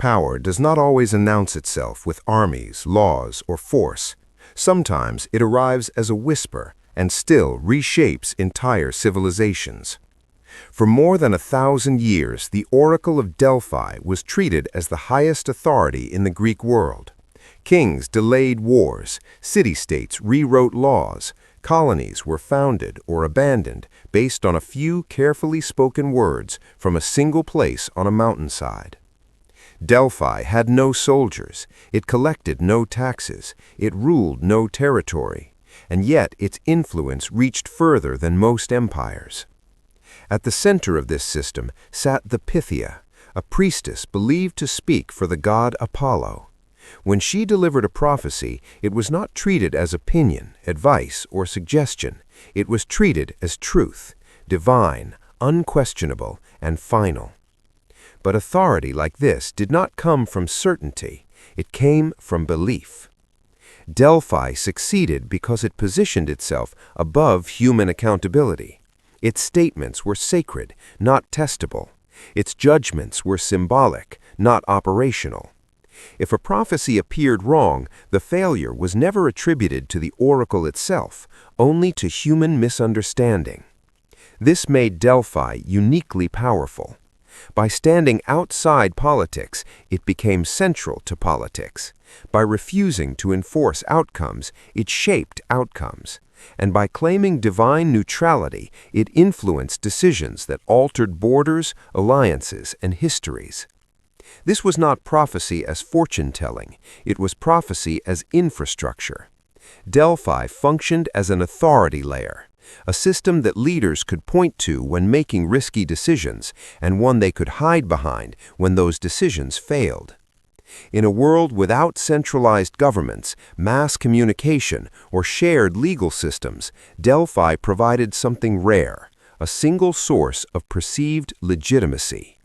power does not always announce itself with armies, laws, or force. Sometimes it arrives as a whisper and still reshapes entire civilizations. For more than 1,000 years, the Oracle of Delphi was treated as the highest authority in the Greek world. Kings delayed wars, city-states rewrote laws, colonies were founded or abandoned based on a few carefully spoken words from a single place on a mountainside. Delphi had no soldiers, it collected no taxes, it ruled no territory, and yet its influence reached further than most empires. At the center of this system sat the Pythia, a priestess believed to speak for the god Apollo. When she delivered a prophecy, it was not treated as opinion, advice, or suggestion. It was treated as truth, divine, unquestionable, and final. But authority like this did not come from certainty. It came from belief. Delphi succeeded because it positioned itself above human accountability. Its statements were sacred, not testable. Its judgments were symbolic, not operational. If a prophecy appeared wrong, the failure was never attributed to the oracle itself, only to human misunderstanding. This made Delphi uniquely powerful. By standing outside politics, it became central to politics. By refusing to enforce outcomes, it shaped outcomes. And by claiming divine neutrality, it influenced decisions that altered borders, alliances, and histories. This was not prophecy as fortune-telling, it was prophecy as infrastructure. Delphi functioned as an authority layer, a system that leaders could point to when making risky decisions, and one they could hide behind when those decisions failed. In a world without centralized governments, mass communication, or shared legal systems, Delphi provided something rare, a single source of perceived legitimacy.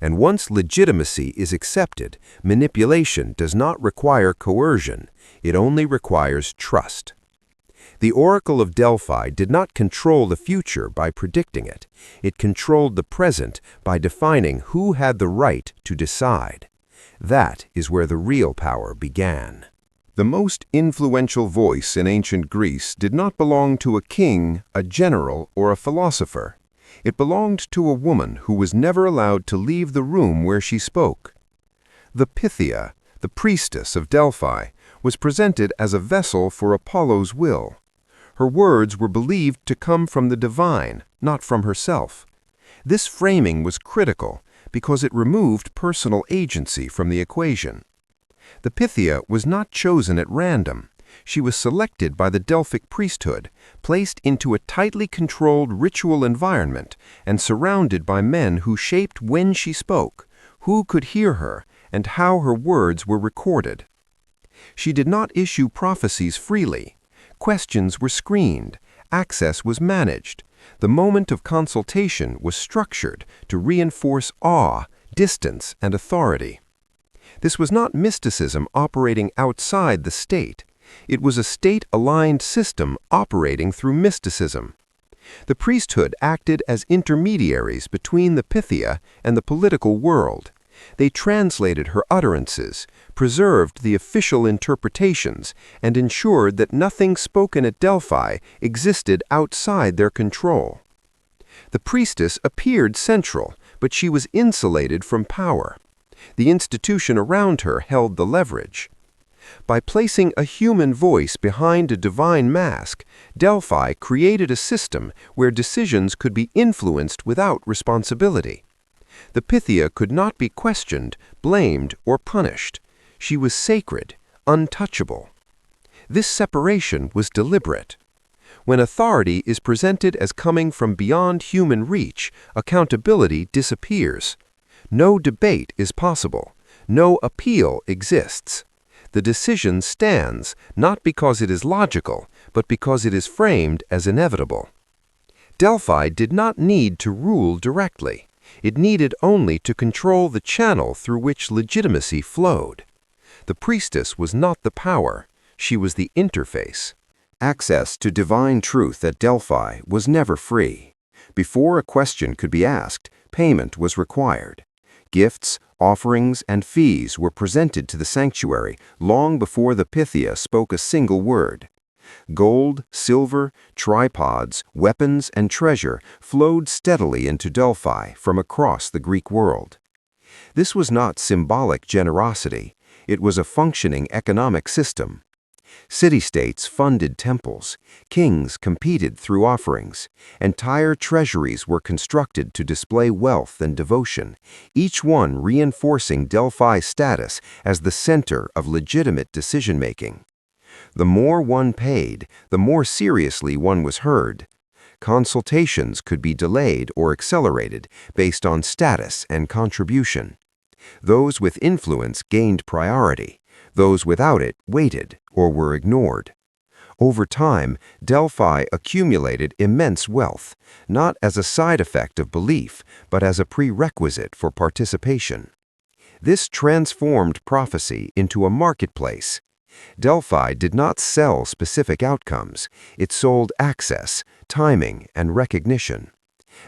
And once legitimacy is accepted, manipulation does not require coercion, it only requires trust. The Oracle of Delphi did not control the future by predicting it. It controlled the present by defining who had the right to decide. That is where the real power began. The most influential voice in ancient Greece did not belong to a king, a general, or a philosopher. It belonged to a woman who was never allowed to leave the room where she spoke. The Pythia, the priestess of Delphi, was presented as a vessel for Apollo's will. Her words were believed to come from the divine, not from herself. This framing was critical because it removed personal agency from the equation. The Pythia was not chosen at random. She was selected by the Delphic priesthood, placed into a tightly controlled ritual environment, and surrounded by men who shaped when she spoke, who could hear her, and how her words were recorded. She did not issue prophecies freely. Questions were screened. Access was managed. The moment of consultation was structured to reinforce awe, distance, and authority. This was not mysticism operating outside the state. It was a state-aligned system operating through mysticism. The priesthood acted as intermediaries between the Pythia and the political world. They translated her utterances, preserved the official interpretations, and ensured that nothing spoken at Delphi existed outside their control. The priestess appeared central, but she was insulated from power. The institution around her held the leverage. By placing a human voice behind a divine mask, Delphi created a system where decisions could be influenced without responsibility. The Pythia could not be questioned, blamed, or punished. She was sacred, untouchable. This separation was deliberate. When authority is presented as coming from beyond human reach, accountability disappears. No debate is possible. No appeal exists. The decision stands not because it is logical, but because it is framed as inevitable. Delphi did not need to rule directly. It needed only to control the channel through which legitimacy flowed. The priestess was not the power, she was the interface. Access to divine truth at Delphi was never free. Before a question could be asked, payment was required. Gifts, Offerings and fees were presented to the sanctuary long before the Pythia spoke a single word. Gold, silver, tripods, weapons, and treasure flowed steadily into Delphi from across the Greek world. This was not symbolic generosity, it was a functioning economic system. City-states funded temples, kings competed through offerings, entire treasuries were constructed to display wealth and devotion, each one reinforcing Delphi's status as the center of legitimate decision-making. The more one paid, the more seriously one was heard. Consultations could be delayed or accelerated based on status and contribution. Those with influence gained priority. Those without it waited or were ignored. Over time, Delphi accumulated immense wealth, not as a side effect of belief, but as a prerequisite for participation. This transformed prophecy into a marketplace. Delphi did not sell specific outcomes, it sold access, timing, and recognition.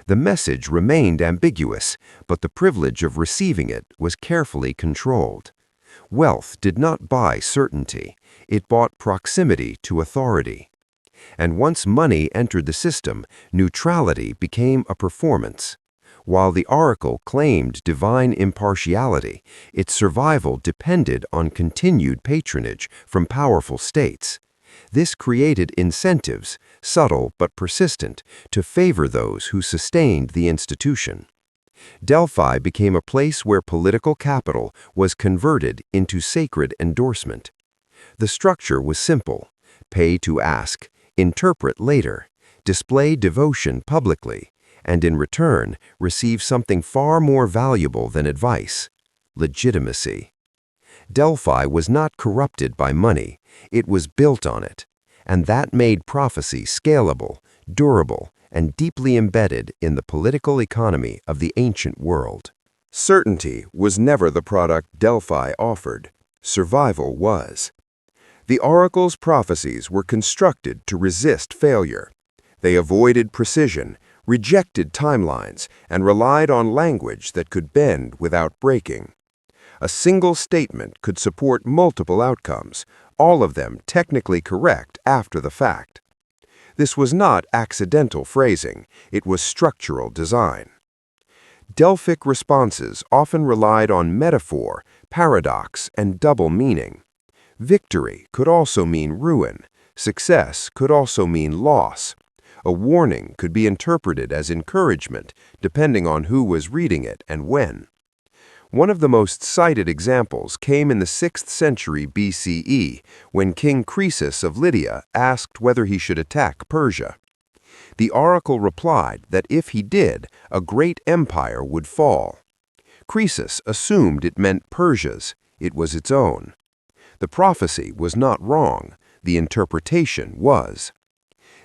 The message remained ambiguous, but the privilege of receiving it was carefully controlled. Wealth did not buy certainty, it bought proximity to authority. And once money entered the system, neutrality became a performance. While the oracle claimed divine impartiality, its survival depended on continued patronage from powerful states. This created incentives, subtle but persistent, to favor those who sustained the institution. Delphi became a place where political capital was converted into sacred endorsement. The structure was simple: pay to ask, interpret later, display devotion publicly, and in return receive something far more valuable than advice: legitimacy. Delphi was not corrupted by money, it was built on it, and that made prophecy scalable, durable, and deeply embedded in the political economy of the ancient world. Certainty was never the product Delphi offered. Survival was. The oracle's prophecies were constructed to resist failure. They avoided precision, rejected timelines, and relied on language that could bend without breaking. A single statement could support multiple outcomes, all of them technically correct after the fact. This was not accidental phrasing, it was structural design. Delphic responses often relied on metaphor, paradox, and double meaning. Victory could also mean ruin, success could also mean loss. A warning could be interpreted as encouragement, depending on who was reading it and when. One of the most cited examples came in the 6th century BCE, when King Croesus of Lydia asked whether he should attack Persia. The oracle replied that if he did, a great empire would fall. Croesus assumed it meant Persia's, it was its own. The prophecy was not wrong, the interpretation was.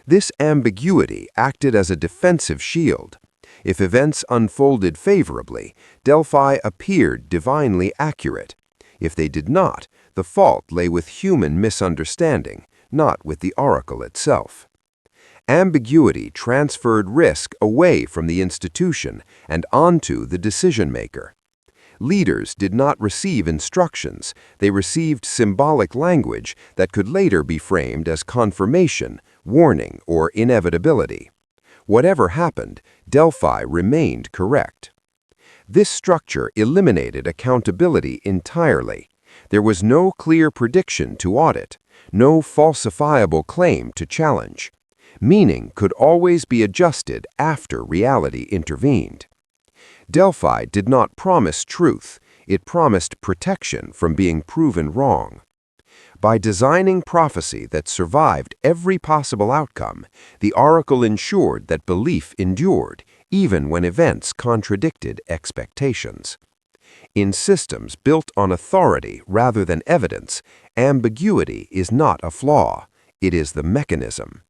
This ambiguity acted as a defensive shield. If events unfolded favorably, Delphi appeared divinely accurate. If they did not, the fault lay with human misunderstanding, not with the oracle itself. Ambiguity transferred risk away from the institution and onto the decision-maker. Leaders did not receive instructions, they received symbolic language that could later be framed as confirmation, warning, or inevitability. Whatever happened, Delphi remained correct. This structure eliminated accountability entirely. There was no clear prediction to audit, no falsifiable claim to challenge. Meaning could always be adjusted after reality intervened. Delphi did not promise truth, it promised protection from being proven wrong. By designing prophecy that survived every possible outcome, the oracle ensured that belief endured, even when events contradicted expectations. In systems built on authority rather than evidence, ambiguity is not a flaw, it is the mechanism.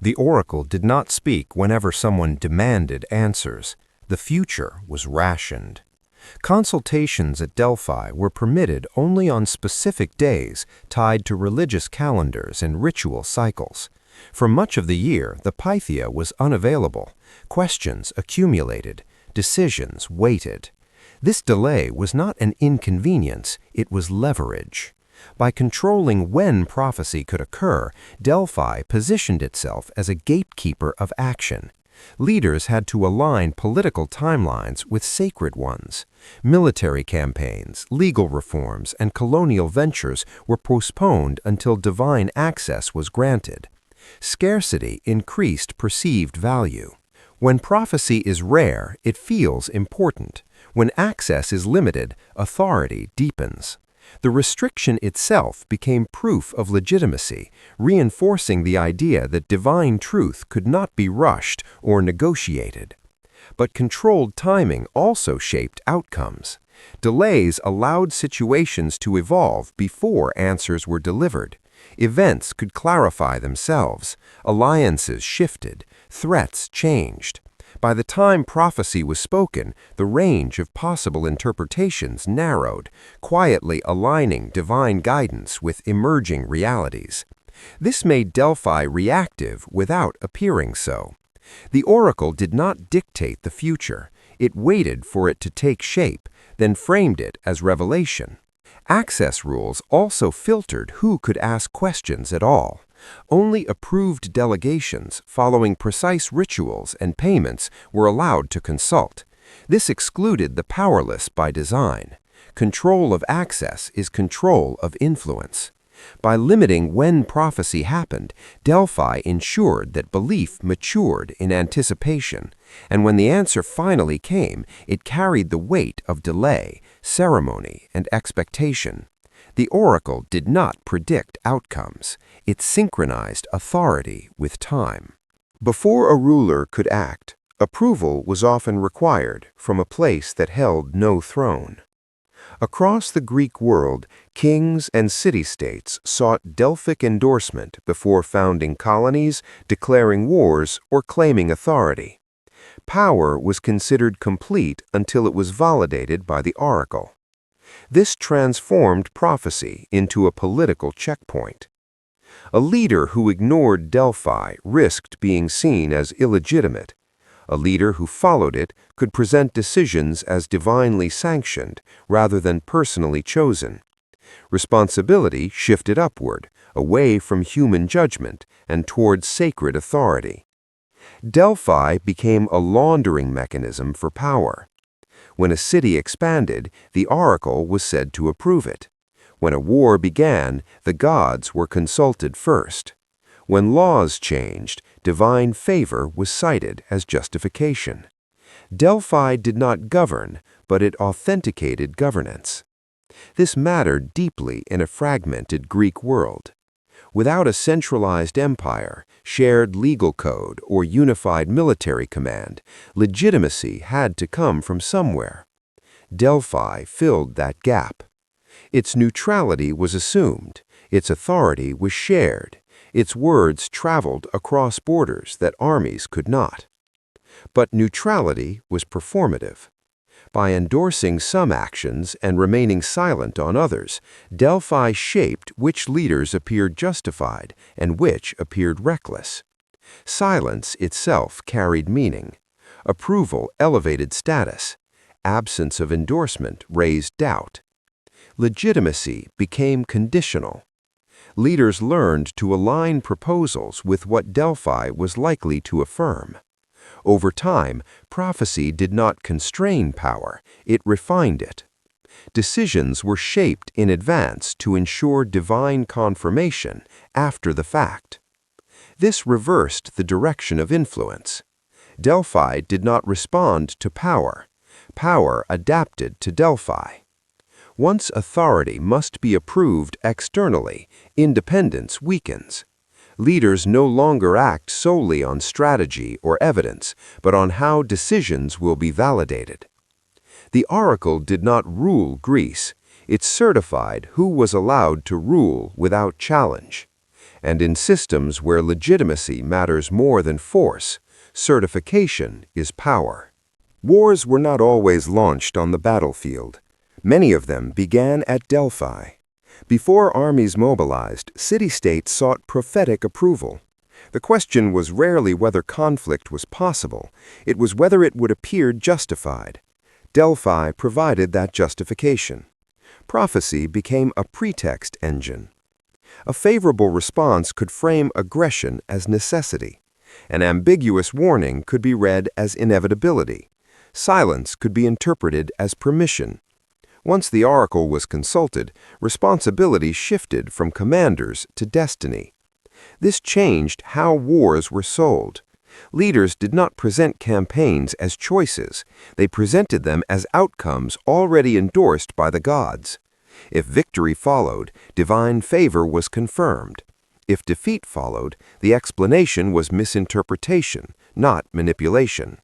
The oracle did not speak whenever someone demanded answers. The future was rationed. Consultations at Delphi were permitted only on specific days tied to religious calendars and ritual cycles. For much of the year, the Pythia was unavailable. Questions accumulated. Decisions waited. This delay was not an inconvenience, it was leverage. By controlling when prophecy could occur, Delphi positioned itself as a gatekeeper of action. Leaders had to align political timelines with sacred ones. Military campaigns, legal reforms, and colonial ventures were postponed until divine access was granted. Scarcity increased perceived value. When prophecy is rare, it feels important. When access is limited, authority deepens. The restriction itself became proof of legitimacy, reinforcing the idea that divine truth could not be rushed or negotiated. But controlled timing also shaped outcomes. Delays allowed situations to evolve before answers were delivered. Events could clarify themselves, alliances shifted, threats changed. By the time prophecy was spoken, the range of possible interpretations narrowed, quietly aligning divine guidance with emerging realities. This made Delphi reactive without appearing so. The oracle did not dictate the future. It waited for it to take shape, then framed it as revelation. Access rules also filtered who could ask questions at all. Only approved delegations, following precise rituals and payments, were allowed to consult. This excluded the powerless by design. Control of access is control of influence. By limiting when prophecy happened, Delphi ensured that belief matured in anticipation, and when the answer finally came, it carried the weight of delay, ceremony, and expectation. The oracle did not predict outcomes. It synchronized authority with time. Before a ruler could act, approval was often required from a place that held no throne. Across the Greek world, kings and city-states sought Delphic endorsement before founding colonies, declaring wars, or claiming authority. Power was considered complete until it was validated by the oracle. This transformed prophecy into a political checkpoint. A leader who ignored Delphi risked being seen as illegitimate. A leader who followed it could present decisions as divinely sanctioned rather than personally chosen. Responsibility shifted upward, away from human judgment and toward sacred authority. Delphi became a laundering mechanism for power. When a city expanded, the oracle was said to approve it. When a war began, the gods were consulted first. When laws changed, divine favor was cited as justification. Delphi did not govern, but it authenticated governance. This mattered deeply in a fragmented Greek world. Without a centralized empire, shared legal code, or unified military command, legitimacy had to come from somewhere. Delphi filled that gap. Its neutrality was assumed, its authority was shared, its words traveled across borders that armies could not. But neutrality was performative. By endorsing some actions and remaining silent on others, Delphi shaped which leaders appeared justified and which appeared reckless. Silence itself carried meaning. Approval elevated status. Absence of endorsement raised doubt. Legitimacy became conditional. Leaders learned to align proposals with what Delphi was likely to affirm. Over time, prophecy did not constrain power, it refined it. Decisions were shaped in advance to ensure divine confirmation after the fact. This reversed the direction of influence. Delphi did not respond to power. Power adapted to Delphi. Once authority must be approved externally, independence weakens. Leaders no longer act solely on strategy or evidence, but on how decisions will be validated. The oracle did not rule Greece. It certified who was allowed to rule without challenge. And in systems where legitimacy matters more than force, certification is power. Wars were not always launched on the battlefield. Many of them began at Delphi. Before armies mobilized, city-states sought prophetic approval. The question was rarely whether conflict was possible, it was whether it would appear justified. Delphi provided that justification. Prophecy became a pretext engine. A favorable response could frame aggression as necessity. An ambiguous warning could be read as inevitability. Silence could be interpreted as permission. Once the oracle was consulted, responsibility shifted from commanders to destiny. This changed how wars were sold. Leaders did not present campaigns as choices. They presented them as outcomes already endorsed by the gods. If victory followed, divine favor was confirmed. If defeat followed, the explanation was misinterpretation, not manipulation.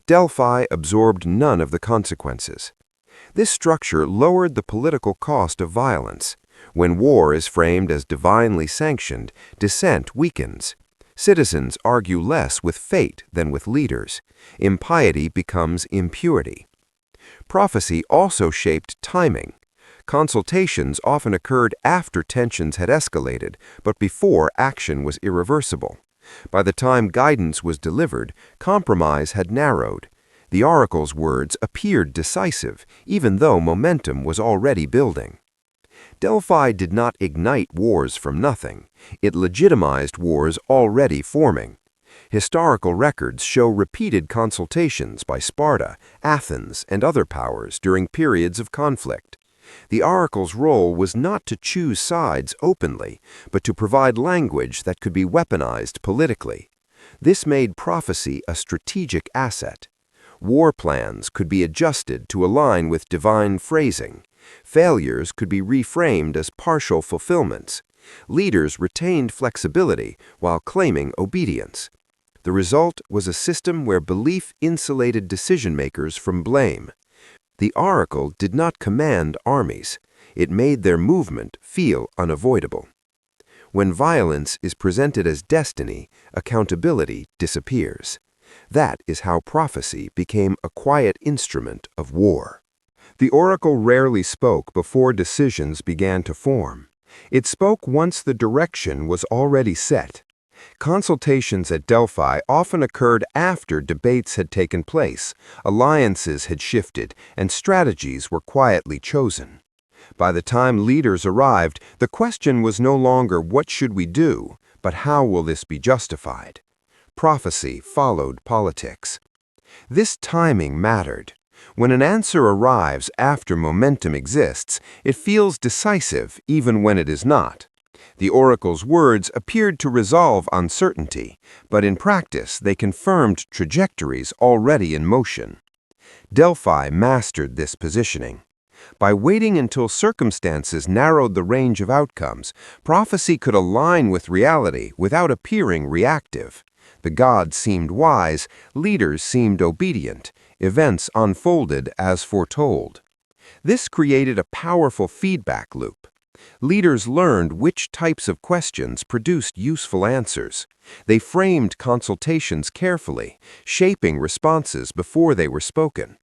Delphi absorbed none of the consequences. This structure lowered the political cost of violence. When war is framed as divinely sanctioned, dissent weakens. Citizens argue less with fate than with leaders. Impiety becomes impurity. Prophecy also shaped timing. Consultations often occurred after tensions had escalated, but before action was irreversible. By the time guidance was delivered, compromise had narrowed. The oracle's words appeared decisive, even though momentum was already building. Delphi did not ignite wars from nothing. It legitimized wars already forming. Historical records show repeated consultations by Sparta, Athens, and other powers during periods of conflict. The oracle's role was not to choose sides openly, but to provide language that could be weaponized politically. This made prophecy a strategic asset. War plans could be adjusted to align with divine phrasing. Failures could be reframed as partial fulfillments. Leaders retained flexibility while claiming obedience. The result was a system where belief insulated decision-makers from blame. The oracle did not command armies. It made their movement feel unavoidable. When violence is presented as destiny, accountability disappears. That is how prophecy became a quiet instrument of war. The oracle rarely spoke before decisions began to form. It spoke once the direction was already set. Consultations at Delphi often occurred after debates had taken place, alliances had shifted, and strategies were quietly chosen. By the time leaders arrived, the question was no longer what should we do, but how will this be justified? Prophecy followed politics. This timing mattered. When an answer arrives after momentum exists, it feels decisive even when it is not. The oracle's words appeared to resolve uncertainty, but in practice they confirmed trajectories already in motion. Delphi mastered this positioning. By waiting until circumstances narrowed the range of outcomes, prophecy could align with reality without appearing reactive. The gods seemed wise, leaders seemed obedient, events unfolded as foretold. This created a powerful feedback loop. Leaders learned which types of questions produced useful answers. They framed consultations carefully, shaping responses before they were spoken.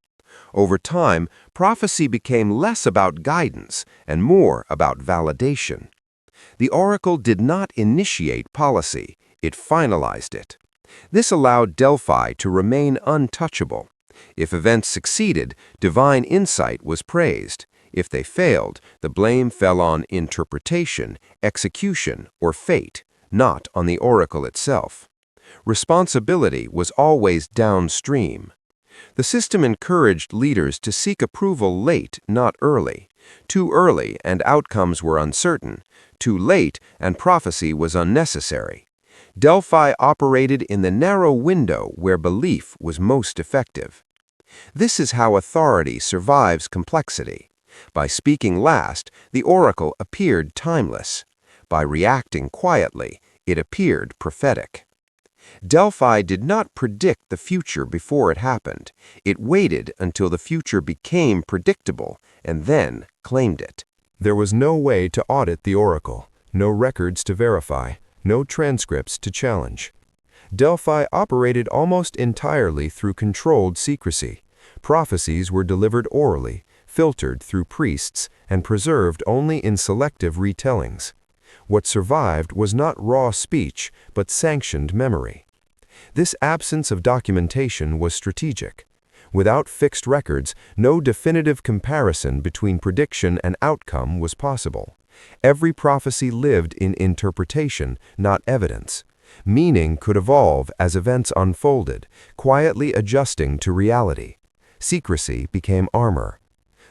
Over time, prophecy became less about guidance and more about validation. The oracle did not initiate policy, it finalized it. This allowed Delphi to remain untouchable. If events succeeded, divine insight was praised. If they failed, the blame fell on interpretation, execution, or fate, not on the oracle itself. Responsibility was always downstream. The system encouraged leaders to seek approval late, not early. Too early, and outcomes were uncertain. Too late, and prophecy was unnecessary. Delphi operated in the narrow window where belief was most effective. This is how authority survives complexity. By speaking last, the oracle appeared timeless. By reacting quietly, it appeared prophetic. Delphi did not predict the future before it happened. It waited until the future became predictable and then claimed it. There was no way to audit the oracle, no records to verify, no transcripts to challenge. Delphi operated almost entirely through controlled secrecy. Prophecies were delivered orally, filtered through priests, and preserved only in selective retellings. What survived was not raw speech, but sanctioned memory. This absence of documentation was strategic. Without fixed records, no definitive comparison between prediction and outcome was possible. Every prophecy lived in interpretation, not evidence. Meaning could evolve as events unfolded, quietly adjusting to reality. Secrecy became armor.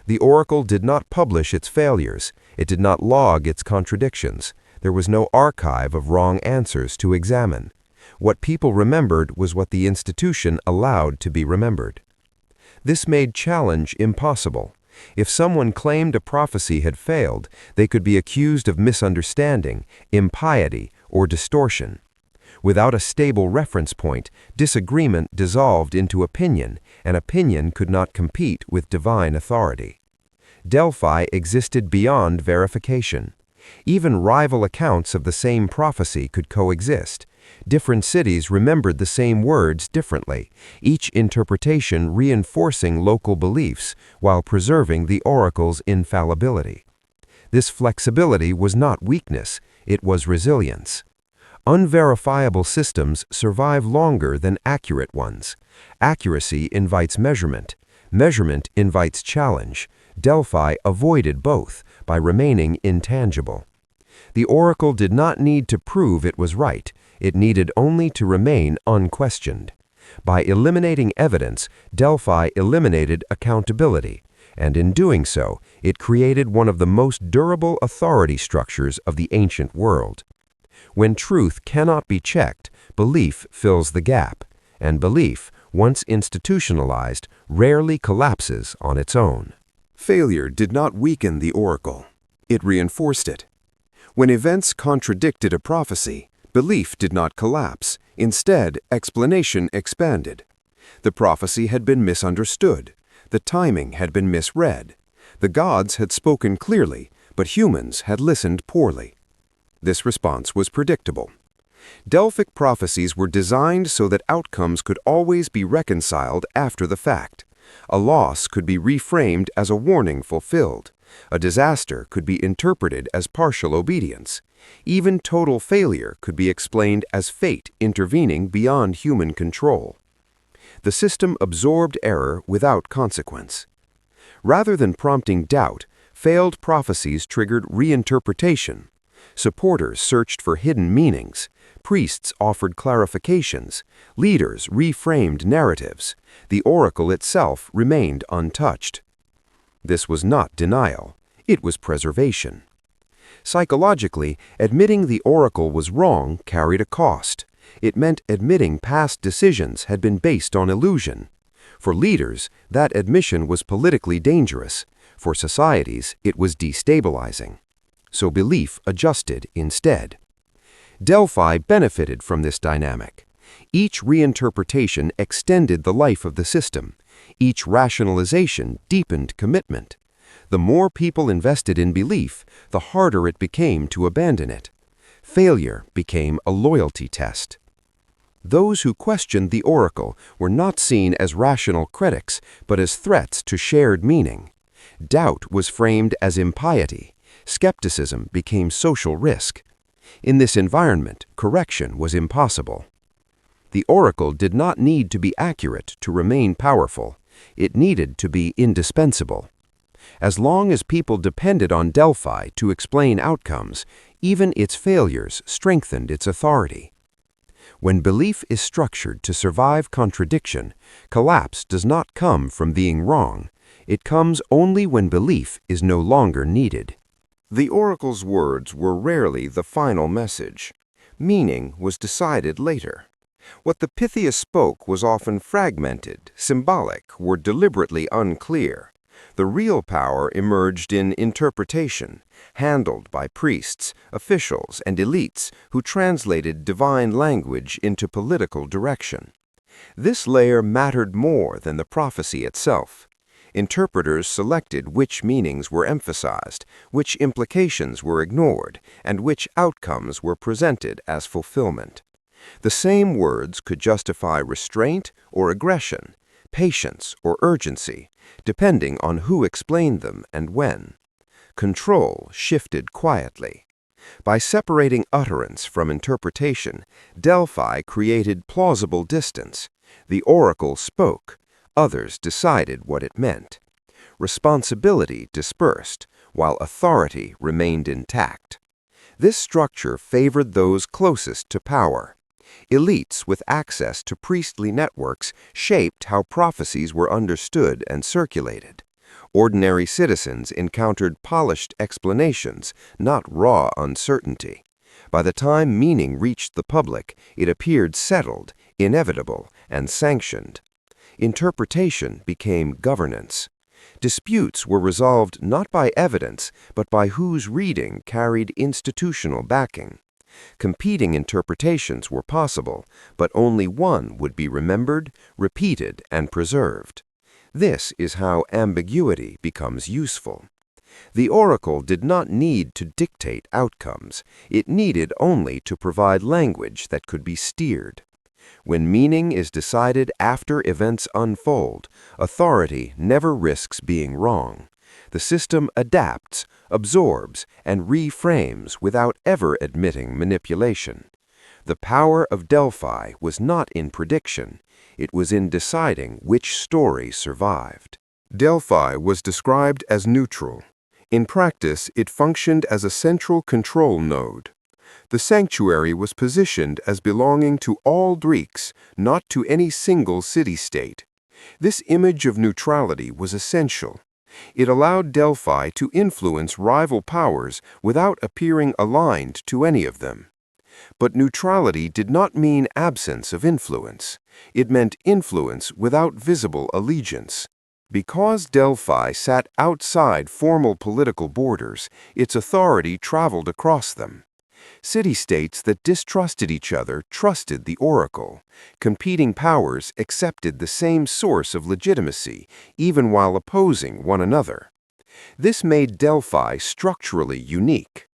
The oracle did not publish its failures. It did not log its contradictions. There was no archive of wrong answers to examine. What people remembered was what the institution allowed to be remembered. This made challenge impossible. If someone claimed a prophecy had failed, they could be accused of misunderstanding, impiety, or distortion. Without a stable reference point, disagreement dissolved into opinion, and opinion could not compete with divine authority. Delphi existed beyond verification. Even rival accounts of the same prophecy could coexist. Different cities remembered the same words differently, each interpretation reinforcing local beliefs while preserving the oracle's infallibility. This flexibility was not weakness, it was resilience. Unverifiable systems survive longer than accurate ones. Accuracy invites measurement. Measurement invites challenge. Delphi avoided both by remaining intangible. The oracle did not need to prove it was right. It needed only to remain unquestioned. By eliminating evidence, Delphi eliminated accountability, and in doing so, it created one of the most durable authority structures of the ancient world. When truth cannot be checked, belief fills the gap, and belief, once institutionalized, rarely collapses on its own. Failure did not weaken the oracle. It reinforced it. When events contradicted a prophecy, belief did not collapse. Instead, explanation expanded. The prophecy had been misunderstood. The timing had been misread. The gods had spoken clearly, but humans had listened poorly. This response was predictable. Delphic prophecies were designed so that outcomes could always be reconciled after the fact. A loss could be reframed as a warning fulfilled. A disaster could be interpreted as partial obedience. Even total failure could be explained as fate intervening beyond human control. The system absorbed error without consequence. Rather than prompting doubt, failed prophecies triggered reinterpretation. Supporters searched for hidden meanings. Priests offered clarifications. Leaders reframed narratives. The oracle itself remained untouched. This was not denial. It was preservation. Psychologically, admitting the oracle was wrong carried a cost. It meant admitting past decisions had been based on illusion. For leaders, that admission was politically dangerous. For societies, it was destabilizing. So belief adjusted instead. Delphi benefited from this dynamic. Each reinterpretation extended the life of the system. Each rationalization deepened commitment. The more people invested in belief, the harder it became to abandon it. Failure became a loyalty test. Those who questioned the oracle were not seen as rational critics, but as threats to shared meaning. Doubt was framed as impiety. Skepticism became social risk. In this environment, correction was impossible. The oracle did not need to be accurate to remain powerful. It needed to be indispensable. As long as people depended on Delphi to explain outcomes, even its failures strengthened its authority. When belief is structured to survive contradiction, collapse does not come from being wrong. It comes only when belief is no longer needed. The oracle's words were rarely the final message. Meaning was decided later. What the Pythia spoke was often fragmented, symbolic, or deliberately unclear. The real power emerged in interpretation, handled by priests, officials, and elites who translated divine language into political direction. This layer mattered more than the prophecy itself. Interpreters selected which meanings were emphasized, which implications were ignored, and which outcomes were presented as fulfillment. The same words could justify restraint or aggression, patience or urgency, depending on who explained them and when. Control shifted quietly. By separating utterance from interpretation, Delphi created plausible distance. The oracle spoke. Others decided what it meant. Responsibility dispersed, while authority remained intact. This structure favored those closest to power. Elites with access to priestly networks shaped how prophecies were understood and circulated. Ordinary citizens encountered polished explanations, not raw uncertainty. By the time meaning reached the public, it appeared settled, inevitable, and sanctioned. Interpretation became governance. Disputes were resolved not by evidence, but by whose reading carried institutional backing. Competing interpretations were possible, but only one would be remembered, repeated, and preserved. This is how ambiguity becomes useful. The oracle did not need to dictate outcomes. It needed only to provide language that could be steered. When meaning is decided after events unfold, authority never risks being wrong. The system adapts, absorbs, and reframes without ever admitting manipulation. The power of Delphi was not in prediction. It was in deciding which story survived. Delphi was described as neutral. In practice, it functioned as a central control node. The sanctuary was positioned as belonging to all Greeks, not to any single city-state. This image of neutrality was essential. It allowed Delphi to influence rival powers without appearing aligned to any of them. But neutrality did not mean absence of influence. It meant influence without visible allegiance. Because Delphi sat outside formal political borders, its authority traveled across them. City-states that distrusted each other trusted the oracle. Competing powers accepted the same source of legitimacy, even while opposing one another. This made Delphi structurally unique.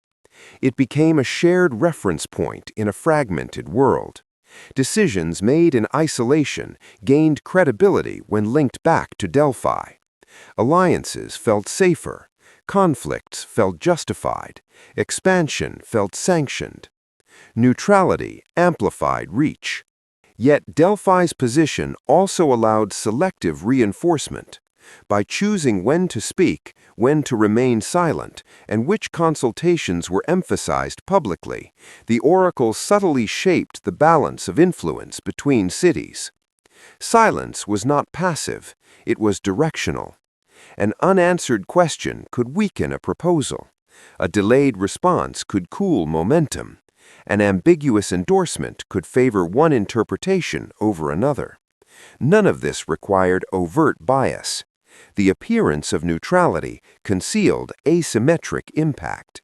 It became a shared reference point in a fragmented world. Decisions made in isolation gained credibility when linked back to Delphi. Alliances felt safer. Conflicts felt justified. Expansion felt sanctioned. Neutrality amplified reach. Yet Delphi's position also allowed selective reinforcement. By choosing when to speak, when to remain silent, and which consultations were emphasized publicly, the oracle subtly shaped the balance of influence between cities. Silence was not passive, it was directional. An unanswered question could weaken a proposal. A delayed response could cool momentum. An ambiguous endorsement could favor one interpretation over another. None of this required overt bias. The appearance of neutrality concealed asymmetric impact.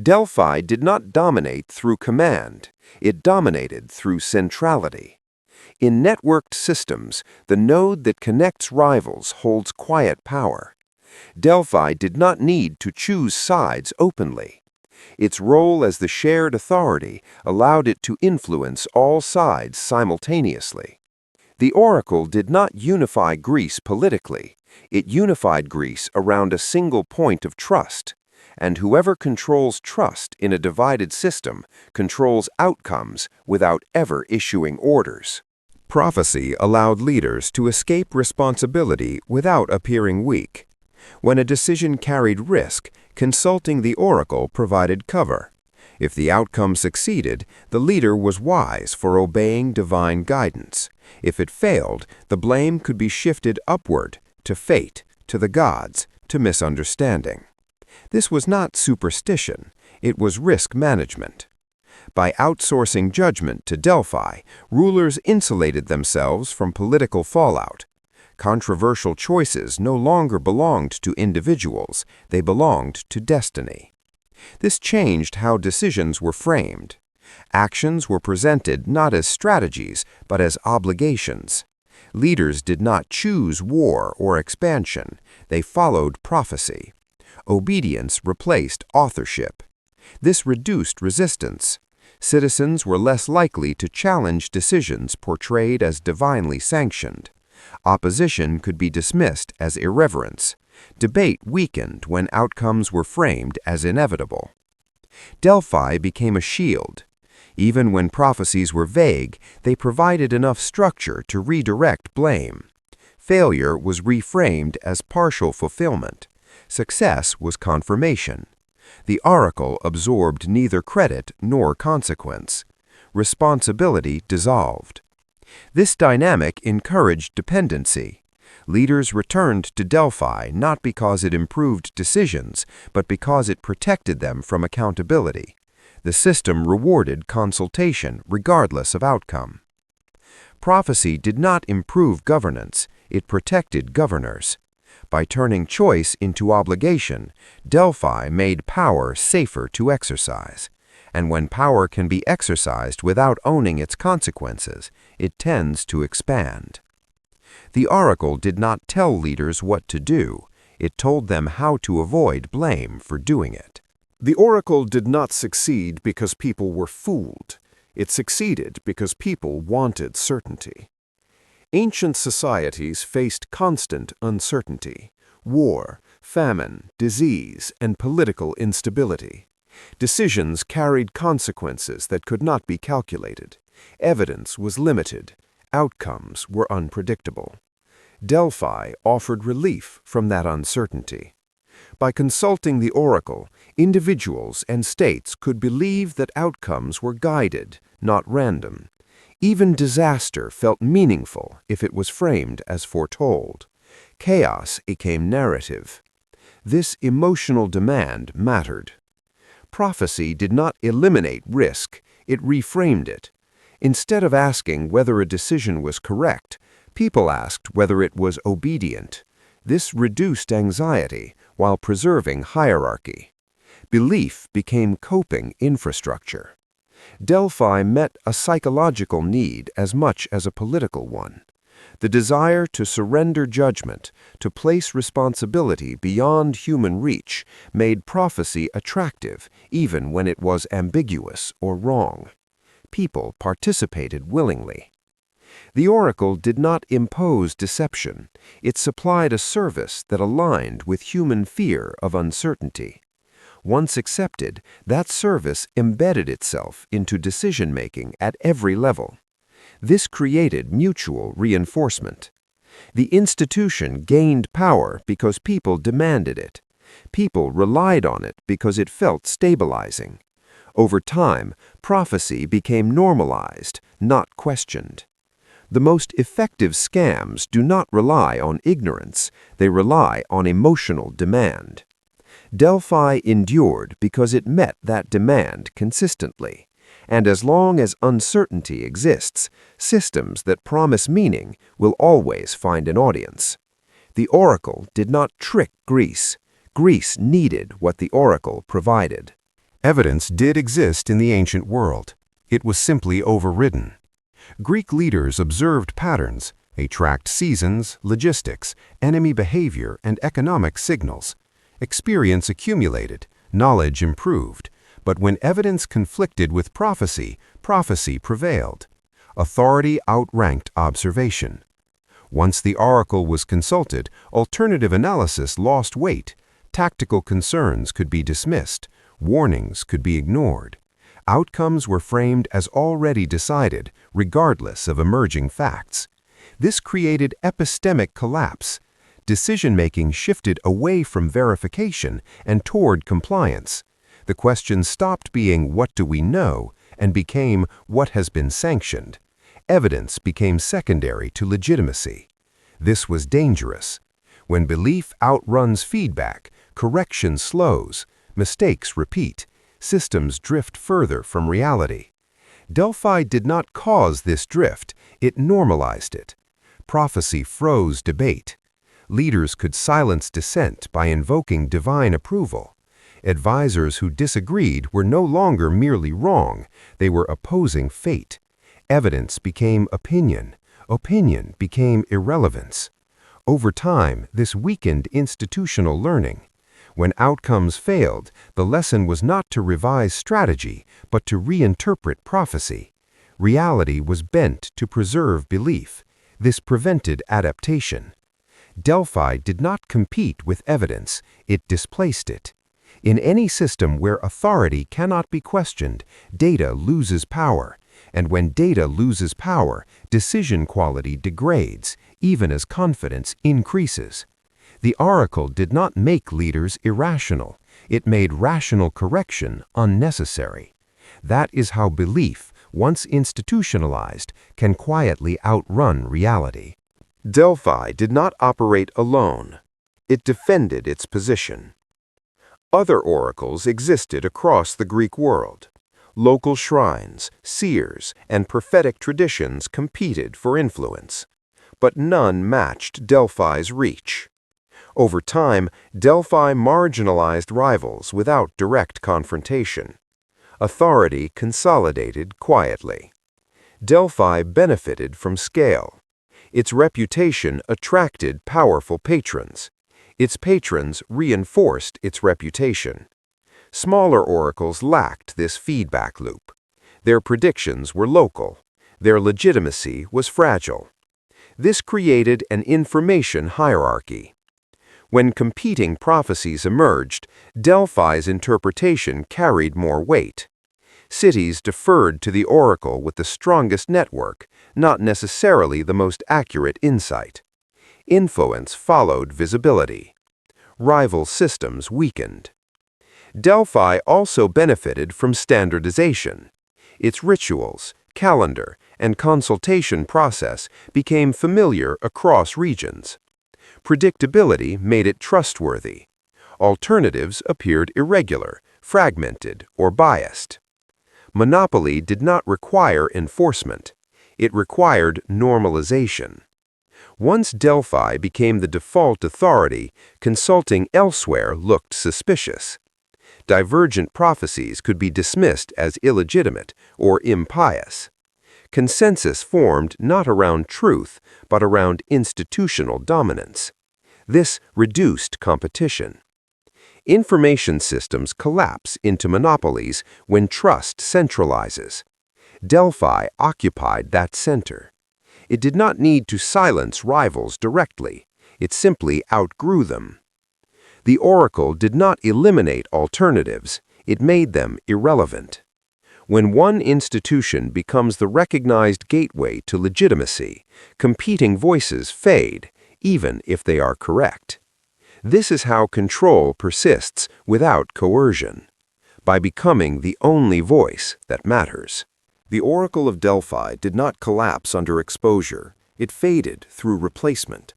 Delphi did not dominate through command. It dominated through centrality. In networked systems, the node that connects rivals holds quiet power. Delphi did not need to choose sides openly. Its role as the shared authority allowed it to influence all sides simultaneously. The oracle did not unify Greece politically. It unified Greece around a single point of trust. And whoever controls trust in a divided system controls outcomes without ever issuing orders. Prophecy allowed leaders to escape responsibility without appearing weak. When a decision carried risk, consulting the oracle provided cover. If the outcome succeeded, the leader was wise for obeying divine guidance. If it failed, the blame could be shifted upward, to fate, to the gods, to misunderstanding. This was not superstition, it was risk management. By outsourcing judgment to Delphi, rulers insulated themselves from political fallout. Controversial choices no longer belonged to individuals, they belonged to destiny. This changed how decisions were framed. Actions were presented not as strategies, but as obligations. Leaders did not choose war or expansion, they followed prophecy. Obedience replaced authorship. This reduced resistance. Citizens were less likely to challenge decisions portrayed as divinely sanctioned. Opposition could be dismissed as irreverence. Debate weakened when outcomes were framed as inevitable. Delphi became a shield. Even when prophecies were vague, they provided enough structure to redirect blame. Failure was reframed as partial fulfillment. Success was confirmation. The oracle absorbed neither credit nor consequence. Responsibility dissolved. This dynamic encouraged dependency. Leaders returned to Delphi not because it improved decisions, but because it protected them from accountability. The system rewarded consultation regardless of outcome. Prophecy did not improve governance, it protected governors. By turning choice into obligation, Delphi made power safer to exercise. And when power can be exercised without owning its consequences, it tends to expand. The oracle did not tell leaders what to do, it told them how to avoid blame for doing it. The oracle did not succeed because people were fooled. It succeeded because people wanted certainty. Ancient societies faced constant uncertainty, war, famine, disease, and political instability. Decisions carried consequences that could not be calculated. Evidence was limited. Outcomes were unpredictable. Delphi offered relief from that uncertainty. By consulting the oracle, individuals and states could believe that outcomes were guided, not random. Even disaster felt meaningful if it was framed as foretold. Chaos became narrative. This emotional demand mattered. Prophecy did not eliminate risk, it reframed it. Instead of asking whether a decision was correct, people asked whether it was obedient. This reduced anxiety while preserving hierarchy. Belief became coping infrastructure. Delphi met a psychological need as much as a political one. The desire to surrender judgment, to place responsibility beyond human reach, made prophecy attractive even when it was ambiguous or wrong. People participated willingly. The oracle did not impose deception. It supplied a service that aligned with human fear of uncertainty. Once accepted, that service embedded itself into decision-making at every level. This created mutual reinforcement. The institution gained power because people demanded it. People relied on it because it felt stabilizing. Over time, prophecy became normalized, not questioned. The most effective scams do not rely on ignorance, they rely on emotional demand. Delphi endured because it met that demand consistently. And as long as uncertainty exists, systems that promise meaning will always find an audience. The oracle did not trick Greece. Greece needed what the oracle provided. Evidence did exist in the ancient world. It was simply overridden. Greek leaders observed patterns. They tracked seasons, logistics, enemy behavior, and economic signals. Experience accumulated, knowledge improved. But when evidence conflicted with prophecy, prophecy prevailed. Authority outranked observation. Once the oracle was consulted, alternative analysis lost weight. Tactical concerns could be dismissed. Warnings could be ignored. Outcomes were framed as already decided, regardless of emerging facts. This created epistemic collapse. Decision-making shifted away from verification and toward compliance. The question stopped being "what do we know?" and became "what has been sanctioned?" Evidence became secondary to legitimacy. This was dangerous. When belief outruns feedback, correction slows, mistakes repeat, systems drift further from reality. Delphi did not cause this drift, it normalized it. Prophecy froze debate. Leaders could silence dissent by invoking divine approval. Advisors who disagreed were no longer merely wrong, they were opposing fate. Evidence became opinion. Opinion became irrelevance. Over time, this weakened institutional learning. When outcomes failed, the lesson was not to revise strategy, but to reinterpret prophecy. Reality was bent to preserve belief. This prevented adaptation. Delphi did not compete with evidence, it displaced it. In any system where authority cannot be questioned, data loses power, And when data loses power, decision quality degrades, even as confidence increases. The Oracle did not make leaders irrational. It made rational correction unnecessary. That is how belief, once institutionalized, can quietly outrun reality. Delphi did not operate alone. It defended its position. Other oracles existed across the Greek world. Local shrines, seers, and prophetic traditions competed for influence. But none matched Delphi's reach. Over time, Delphi marginalized rivals without direct confrontation. Authority consolidated quietly. Delphi benefited from scale. Its reputation attracted powerful patrons. Its patrons reinforced its reputation. Smaller oracles lacked this feedback loop. Their predictions were local. Their legitimacy was fragile. This created an information hierarchy. When competing prophecies emerged, Delphi's interpretation carried more weight. Cities deferred to the oracle with the strongest network, not necessarily the most accurate insight. Influence followed visibility. Rival systems weakened. Delphi also benefited from standardization. Its rituals, calendar, and consultation process became familiar across regions. Predictability made it trustworthy. Alternatives appeared irregular, fragmented, or biased. Monopoly did not require enforcement. It required normalization. Once Delphi became the default authority, consulting elsewhere looked suspicious. Divergent prophecies could be dismissed as illegitimate or impious. Consensus formed not around truth, but around institutional dominance. This reduced competition. Information systems collapse into monopolies when trust centralizes. Delphi occupied that center. It did not need to silence rivals directly. It simply outgrew them. The oracle did not eliminate alternatives. It made them irrelevant. When one institution becomes the recognized gateway to legitimacy, competing voices fade, even if they are correct. This is how control persists without coercion, by becoming the only voice that matters. The Oracle of Delphi did not collapse under exposure. It faded through replacement.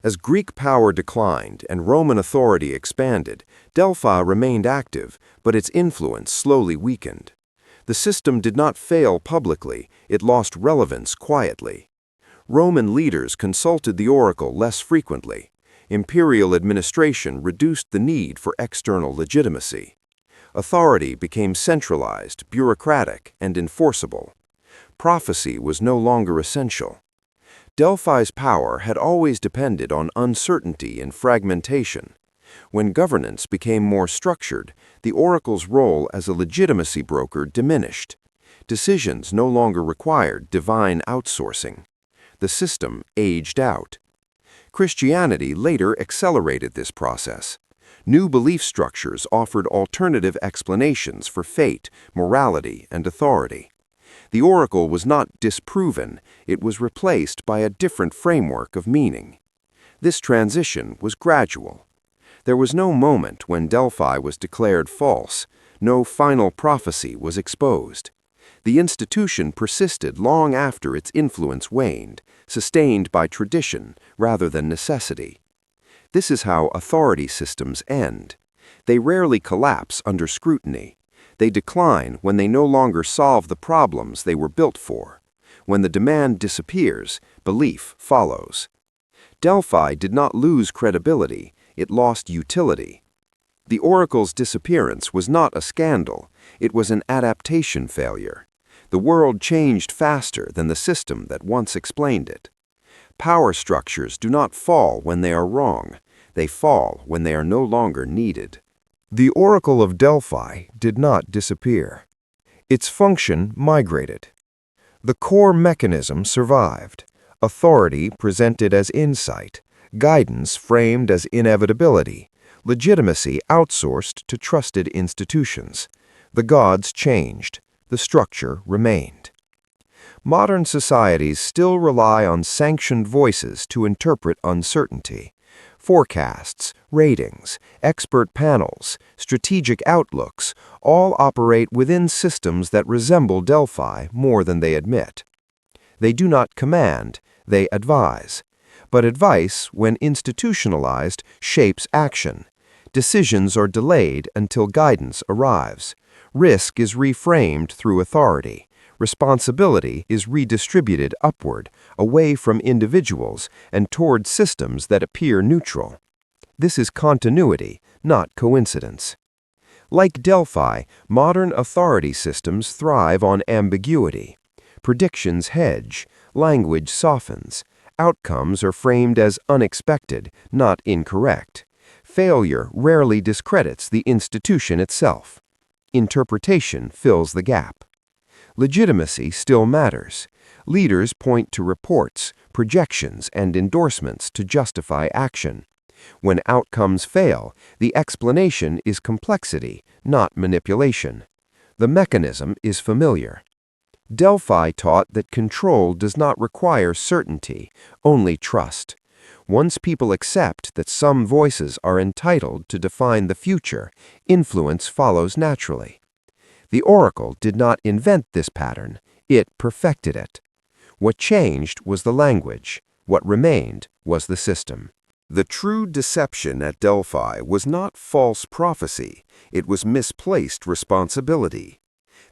As Greek power declined and Roman authority expanded, Delphi remained active, but its influence slowly weakened. The system did not fail publicly, it lost relevance quietly. Roman leaders consulted the oracle less frequently. Imperial administration reduced the need for external legitimacy. Authority became centralized, bureaucratic, and enforceable. Prophecy was no longer essential. Delphi's power had always depended on uncertainty and fragmentation. When governance became more structured, the oracle's role as a legitimacy broker diminished. Decisions no longer required divine outsourcing. The system aged out. Christianity later accelerated this process. New belief structures offered alternative explanations for fate, morality, and authority. The oracle was not disproven, it was replaced by a different framework of meaning. This transition was gradual. There was no moment when Delphi was declared false, no final prophecy was exposed. The institution persisted long after its influence waned, sustained by tradition rather than necessity. This is how authority systems end. They rarely collapse under scrutiny. They decline when they no longer solve the problems they were built for. When the demand disappears, belief follows. Delphi did not lose credibility, it lost utility. The oracle's disappearance was not a scandal, it was an adaptation failure. The world changed faster than the system that once explained it. Power structures do not fall when they are wrong, they fall when they are no longer needed. The Oracle of Delphi did not disappear. Its function migrated. The core mechanism survived. Authority presented as insight, guidance framed as inevitability, legitimacy outsourced to trusted institutions. The gods changed, the structure remained. Modern societies still rely on sanctioned voices to interpret uncertainty. Forecasts, ratings, expert panels, strategic outlooks all operate within systems that resemble Delphi more than they admit. They do not command, they advise. But advice, when institutionalized, shapes action. Decisions are delayed until guidance arrives. Risk is reframed through authority. Responsibility is redistributed upward, away from individuals and toward systems that appear neutral. This is continuity, not coincidence. Like Delphi, modern authority systems thrive on ambiguity. Predictions hedge, language softens, outcomes are framed as unexpected, not incorrect. Failure rarely discredits the institution itself. Interpretation fills the gap. Legitimacy still matters. Leaders point to reports, projections, and endorsements to justify action. When outcomes fail, the explanation is complexity, not manipulation. The mechanism is familiar. Delphi taught that control does not require certainty, only trust. Once people accept that some voices are entitled to define the future, influence follows naturally. The Oracle did not invent this pattern, it perfected it. What changed was the language, what remained was the system. The true deception at Delphi was not false prophecy, it was misplaced responsibility.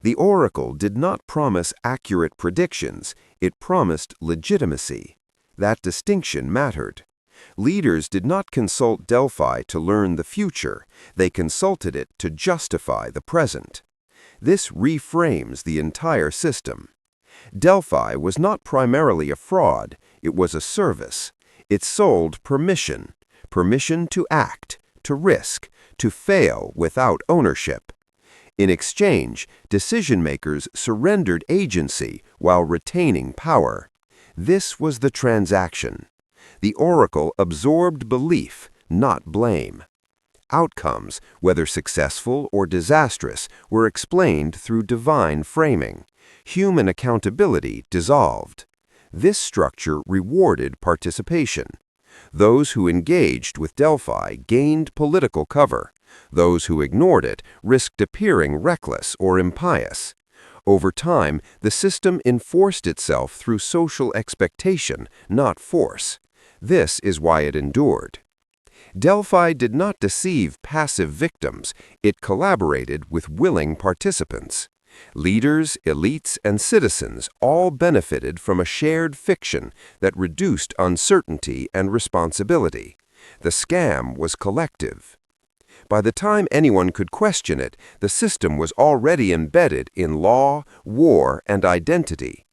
The Oracle did not promise accurate predictions, it promised legitimacy. That distinction mattered. Leaders did not consult Delphi to learn the future, they consulted it to justify the present. This reframes the entire system. Delphi was not primarily a fraud, it was a service. It sold permission, permission to act, to risk, to fail without ownership. In exchange, decision-makers surrendered agency while retaining power. This was the transaction. The Oracle absorbed belief, not blame. Outcomes, whether successful or disastrous, were explained through divine framing. Human accountability dissolved. This structure rewarded participation. Those who engaged with Delphi gained political cover. Those who ignored it risked appearing reckless or impious. Over time, the system enforced itself through social expectation, not force. This is why it endured. Delphi did not deceive passive victims, it collaborated with willing participants. Leaders, elites, and citizens all benefited from a shared fiction that reduced uncertainty and responsibility. The scam was collective. By the time anyone could question it, the system was already embedded in law, war, and identity.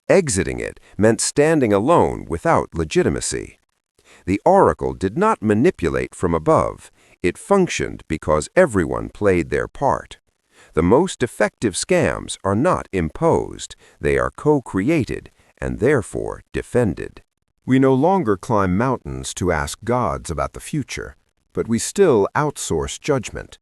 Exiting it meant standing alone without legitimacy. The Oracle did not manipulate from above. It functioned because everyone played their part. The most effective scams are not imposed, they are co-created and therefore defended. We no longer climb mountains to ask gods about the future, but we still outsource judgment.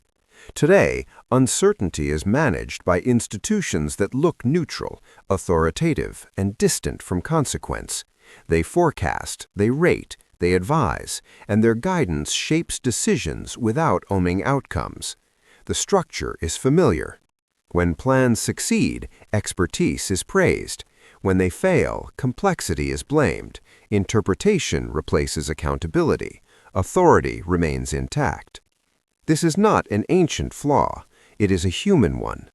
Today, uncertainty is managed by institutions that look neutral, authoritative, and distant from consequence. They forecast, they rate, they advise, and their guidance shapes decisions without owning outcomes. The structure is familiar. When plans succeed, expertise is praised. When they fail, complexity is blamed. Interpretation replaces accountability. Authority remains intact. This is not an ancient flaw. It is a human one.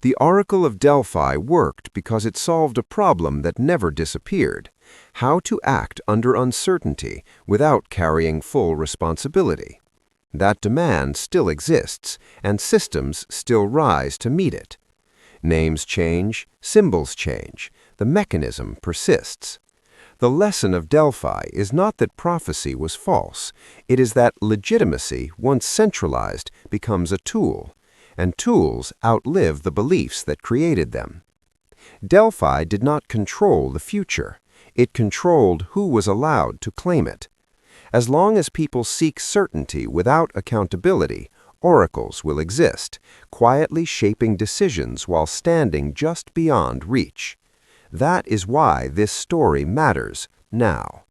The Oracle of Delphi worked because it solved a problem that never disappeared: how to act under uncertainty without carrying full responsibility. That demand still exists, and systems still rise to meet it. Names change, symbols change, the mechanism persists. The lesson of Delphi is not that prophecy was false, it is that legitimacy, once centralized, becomes a tool, and tools outlive the beliefs that created them. Delphi did not control the future, it controlled who was allowed to claim it. As long as people seek certainty without accountability, oracles will exist, quietly shaping decisions while standing just beyond reach. That is why this story matters now.